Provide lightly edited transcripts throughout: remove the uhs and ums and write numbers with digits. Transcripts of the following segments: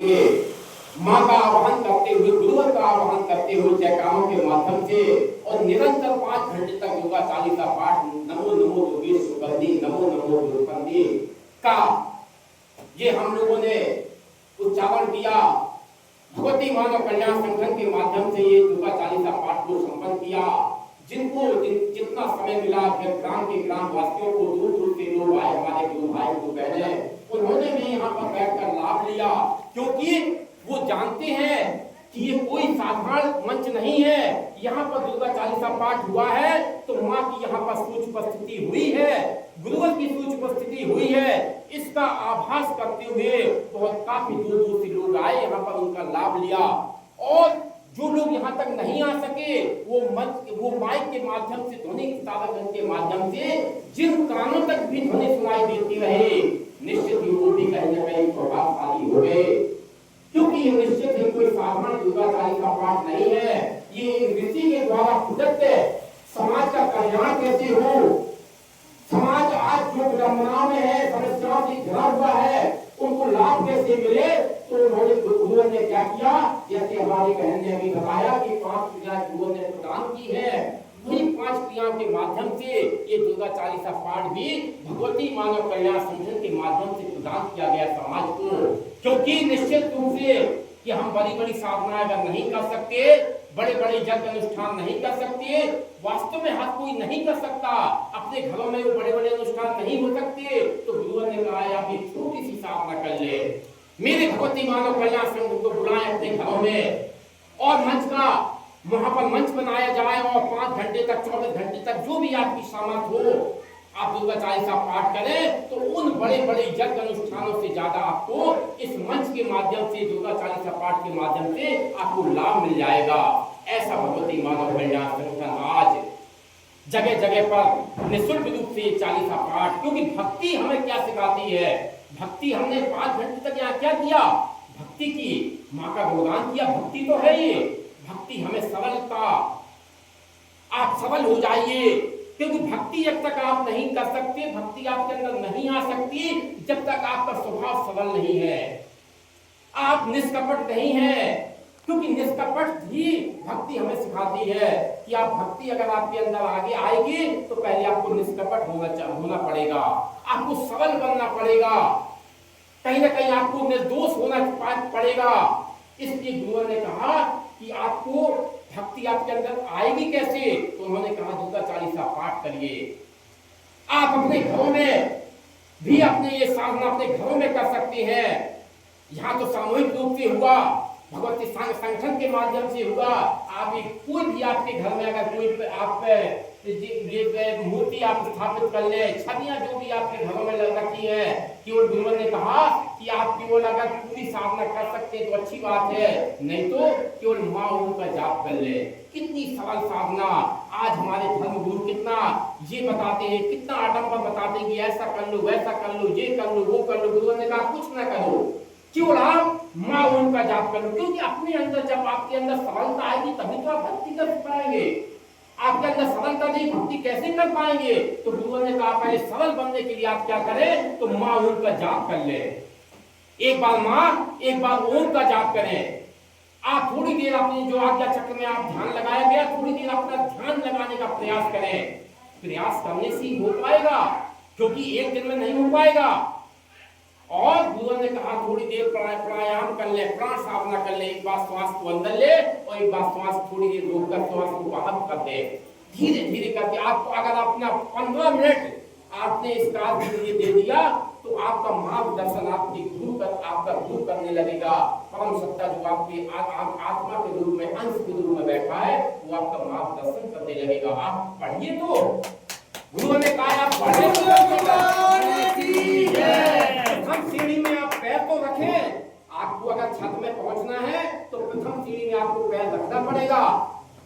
माँ का आह्वान करते हुए, गुरुवर का आह्वान करते हुए जयकारों के माध्यम से और निरंतर 5 घंटे तक योगा चालीसा पाठ नमो नमो योगेश सुगंधी नमो नमो दुर्गंधी का ये हम लोगों ने उच्चारण किया। भगवती मानव कल्याण संगठन के माध्यम से ये योगा चालीसा पाठ को संपन्न किया। जिनको जितना समय मिला फिर ग्राम के ग्राम वासियों को, दूर दूर के लोग आए, हमारे गुरु भाई को बहने, उन्होंने भी यहाँ पर बैठकर लाभ लिया, क्योंकि वो जानते हैं कि ये कोई साधारण मंच नहीं है। यहाँ पर दुर्गा चालीसा पाठ हुआ है तो माँ की यहाँ पर सूच उपस्थिति हुई है, गुरुवर की सूच उपस्थिति हुई है, इसका आभास करते हुए बहुत काफी दूर दूर से लोग आए, यहाँ पर उनका लाभ लिया। और जो लोग यहाँ तक नहीं आ सके वो माइक के माध्यम से, ध्वनि साधन के माध्यम से जिन कानों तक भी ध्वनि सुनाई देती रहे, निश्चित ही वो भी कहीं न कहीं प्रभावशाली हो गए, क्योंकि ये निश्चित ही कोई साधारण दुर्गा चालीसा पाठ नहीं है। ये ऋषि के द्वारा प्रदत्त समाज का कल्याण कैसे हो, समाज आज जो विडंबना में है, समस्याओं से घिरा हुआ है, उनको लाभ कैसे मिले, तो उन्होंने गुरुवर ने क्या किया, जैसे हमारी बहन ने अभी बताया कि 5 क्रियाएं गुरुवर ने प्रदान की है, वही 5 क्रियाओं के माध्यम से ये दुर्गा चालीसा पाठ भी भगवती मानव कल्याण संगठन के माध्यम से प्रदान किया गया समाज को। क्योंकि निश्चित रूप से कि हम बड़ी बड़ी साधनाएं अगर नहीं कर सकते, बड़े बड़े यज्ञ अनुष्ठान नहीं कर सकते, वास्तव में हर कोई नहीं कर सकता, अपने घरों में वो बड़े बड़े अनुष्ठान नहीं हो सकते, तो गुरुवर ने कहा आप एक छोटी सी साधना कर ले, मेरे भगवती मानव कल्याण संघ को बुलाएं अपने घरों में और मंच का वहां पर मंच बनाया जाए और 5 घंटे तक, 24 घंटे तक जो भी आपकी सामर्थ हो आप दुर्गा चालीसा पाठ करें, तो उन बड़े बड़े यज्ञ अनुष्ठानों से ज्यादा आपको इस मंच के माध्यम से, दुर्गा चालीसा पाठ के माध्यम से आपको लाभ मिल जाएगा। ऐसा भगवती मानव कल्याण संगठन आज जगह जगह पर निःशुल्क रूप से चालीसा पाठ, क्योंकि भक्ति हमें क्या सिखाती है, भक्ति हमने 5 घंटे तक यहाँ क्या किया, भक्ति की, माँ का गुणगान किया, भक्ति तो है ये, भक्ति हमें सबलता, आप सबल हो जाइए, क्योंकि भक्ति जब तक आप नहीं कर सकते, भक्ति आपके अंदर नहीं आ सकती जब तक आपका स्वभाव सबल नहीं है, आप निष्कपट नहीं है, क्योंकि निष्कपट ही भक्ति हमें सिखाती है कि आप भक्ति अगर आपके अंदर आगे आएगी तो पहले आपको निष्कपट होना पड़ेगा, आपको सबल बनना पड़ेगा, कहीं ना कहीं आपको निर्दोष होना पड़ेगा। इसलिए गुरुवर ने कहा कि आपको भक्ति आपके अंदर आएगी कैसे, तो उन्होंने कहा दुर्गा चालीसा पाठ करिए। आप अपने घरों में भी अपने ये साधना अपने घरों में कर सकते हैं। यहाँ तो सामूहिक रूप से हुआ, भगवती संगठन के माध्यम से हुआ, आप कोई भी आपके घर में अगर कोई आप मूर्ति आप स्थापित कर ले, छवियां जो भी आपके घरों में लग रखी है, केवल गुरुवर ने कहा कि आप केवल अगर पूरी साधना कर सकते हैं तो अच्छी बात है, नहीं तो केवल माँ ओम का जाप कर ले। कितनी सरल साधना, आज हमारे धर्म गुरु कितना ये बताते हैं, कितना आडंबर बताते हैं कि ऐसा कर लो, वैसा कर लो, ये कर लो, वो कर लो। गुरुवर ने कहा कुछ ना करो, केवल आप माँ ओम का जाप कर लो, क्योंकि अपने अंदर जब आपके अंदर सरलता आएगी तभी तो आप भक्ति कर पाएंगे। आपके अंदर सरलता नहीं, भक्ति कैसे कर पाएंगे? तो गुरुवर ने कहा पहले सरल बनने के लिए आप क्या करें, तो माँ ओम का जाप कर ले, एक बार माँ एक बार ओम का जाप करें। आप थोड़ी देर अपनी जो आज्ञा चक्र में आप ध्यान लगाया गया, थोड़ी देर अपना ध्यान लगाने का प्रयास करें, प्रयास करने से ही हो पाएगा, क्योंकि एक दिन में नहीं हो पाएगा। और गुरुवर ने कहा थोड़ी देर प्राणायाम कर ले, प्राण साधना कर ले, एक बार श्वास को अंदर ले और एक बार श्वास थोड़ी देर रोककर श्वास को बाहर कर दे, धीरे धीरे करके। आपको अगर अपना 15 मिनट आपने इस कार्य के लिए दे दिया तो आपका मार्गदर्शन आपकी आपका गुरु करने लगेगा। परम सत्ता जो आपकी आत्मा के रूप में, अंश के रूप में बैठा है, वो आपका मार्गदर्शन करने लगेगा। आप पढ़िए, तो गुरुओं ने कहा आप पढ़े, प्रथम सीढ़ी में आप पैर तो रखें। आपको अगर छत में पहुंचना है तो प्रथम सीढ़ी में आपको पैर रखना पड़ेगा,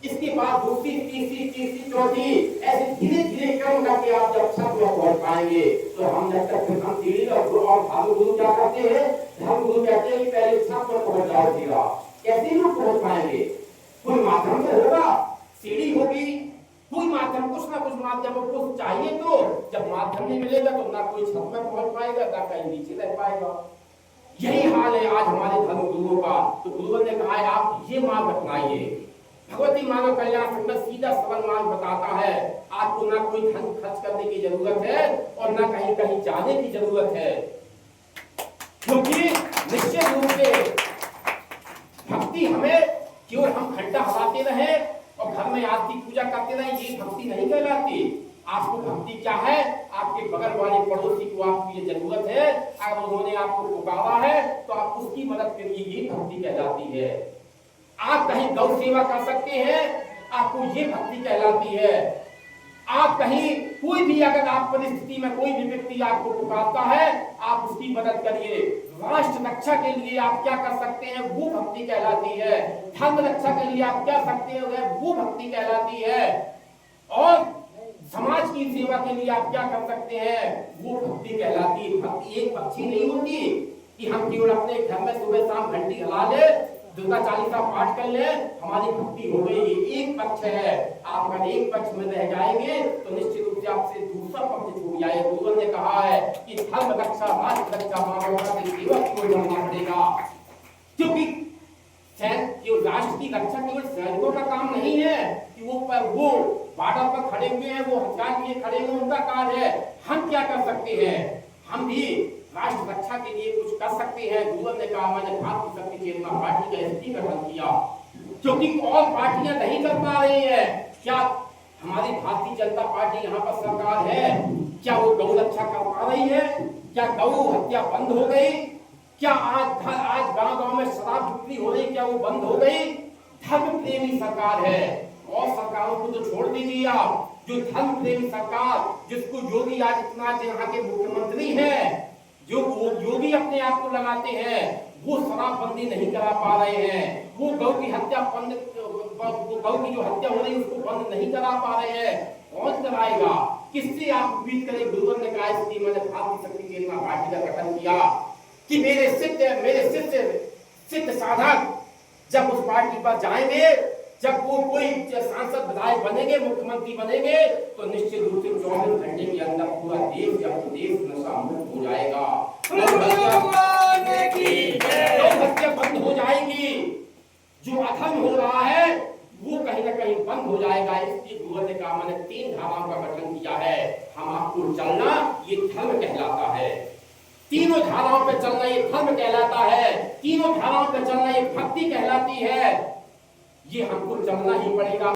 इसके बाद दूसरी, तीसरी, चौथी, ऐसे धीरे धीरे क्रम करके आप जब छत में पहुंच पाएंगे। तो हम जब तक प्रथम सीढ़ी और धर्म गुरु क्या करते हैं, धर्म गुरु कहते हैं कि पहले छत में पहुंच जाओ सीधा, कैसे लोग पहुंच पाएंगे? कोई माध्यम से होगा, सीढ़ी होगी, कोई माध्यम, कुछ ना कुछ माध्यम कुछ चाहिए। तो जब माध्यम नहीं मिलेगा तो ना कोई छत में पहुंच पाएगा, ना कहीं नीचे रह पाएगा। यही हाल है आज हमारे धर्म तो गुरुवर ने कहा है आप ये मार्ग अपनाइए। भगवती मानव कल्याण संघ में सीधा सरल मार्ग बताता है, आपको ना कोई धन खर्च करने की जरूरत है और ना कहीं कहीं जाने की जरूरत है, क्योंकि निश्चित रूप से भक्ति हमें केवल हम घंटा हलाते रहे और घर में आरती पूजा करते रहे, ये भक्ति नहीं कहलाती। आपको भक्ति क्या है, आपके बगल वाले पड़ोसी को आपकी जरूरत है, अगर उन्होंने आपको पुकारा है तो आप उसकी मदद करिए, ये भक्ति कहलाती है। आप कहीं गौ सेवा कर सकते हैं, आपको ये भक्ति कहलाती है। आप कहीं कोई भी अगर आप परिस्थिति में कोई भी व्यक्ति आपको पुकारता है, आप उसकी मदद करिए। राष्ट्र रक्षा के लिए आप क्या कर सकते हैं, वो भक्ति कहलाती है। धर्म रक्षा के लिए आप क्या सकते हैं, वो भक्ति कहलाती है। और समाज की सेवा के लिए आप क्या कर सकते हैं, वो भक्ति कहलाती है। भक्ति एक पक्षी नहीं होती कि हम केवल अपने घर में सुबह शाम घंटी हिला ले, दुर्गा चालीसा पाठ कर ले, हमारी भक्ति हो गई। ये एक पक्ष है। आप अगर एक पक्ष में रह जाएंगे तो निश्चित रूप से आपसे दूसरा पक्ष छूट जाएगा। गुरुवर ने कहा है कि धर्म रक्षा, राष्ट्र रक्षा, मानवता की सेवा को करना पड़ेगा, क्योंकि जो राष्ट्र की रक्षा केवल सैनिकों का काम नहीं है कि वो बॉर्डर पर खड़े हुए हैं, वो हथियार लिए खड़े हुए, उनका कार्य है। हम क्या कर सकते हैं, हम भी राष्ट्र रक्षा के लिए कुछ कर सकते हैं। गुरुवर ने कहा, मैंने भारतीय शक्ति चेतना पार्टी का एसपी गठन किया, क्योंकि और पार्टियां नहीं कर पा रही है। क्या हमारी भारतीय जनता पार्टी यहाँ पर सरकार है, क्या वो गौ रक्षा कर पा रही है? क्या गौ हत्या बंद हो गई? क्या आज गांव-गांव में शराब बिक्री हो रही, क्या वो बंद हो गई? धर्म प्रेमी सरकार है। और सरकारों को तो छोड़ दीजिए आप, जो धर्म प्रेमी सरकार, जिसको योगी आदित्यनाथ यहाँ के मुख्यमंत्री हैं, जो योगी अपने आप को लगाते हैं, वो शराबबंदी नहीं करा पा रहे हैं। वो गौ की हत्या गौ की जो हत्या हो रही है उसको बंद नहीं करा पा रहे हैं। कौन कराएगा, किससे आप उम्मीद करें? गुरुवर ने कहा, इसलिए मैंने भारतीय शक्ति चेतना पार्टी का गठन किया कि मेरे सिद्ध साधक जब उस पार्टी पर जाएंगे, जब वो कोई सांसद विधायक बनेंगे, मुख्यमंत्री बनेंगे, तो निश्चित रूप से 24 घंटे के अंदर पूरा देश या प्रदेश नशा मुक्त हो जाएगा, हत्या बंद हो जाएगी, जो अधर्म हो रहा है वो कहीं ना कहीं बंद हो जाएगा। इसलिए गुरुवर ने कहा, मैंने 3 धाराओं का गठन किया है। हम आपको चलना, ये धर्म कहलाता है। तीनों धाराओं पे चलना ये धर्म कहलाता है। तीनों धाराओं पे चलना ये भक्ति कहलाती है। ये हमको चलना ही पड़ेगा।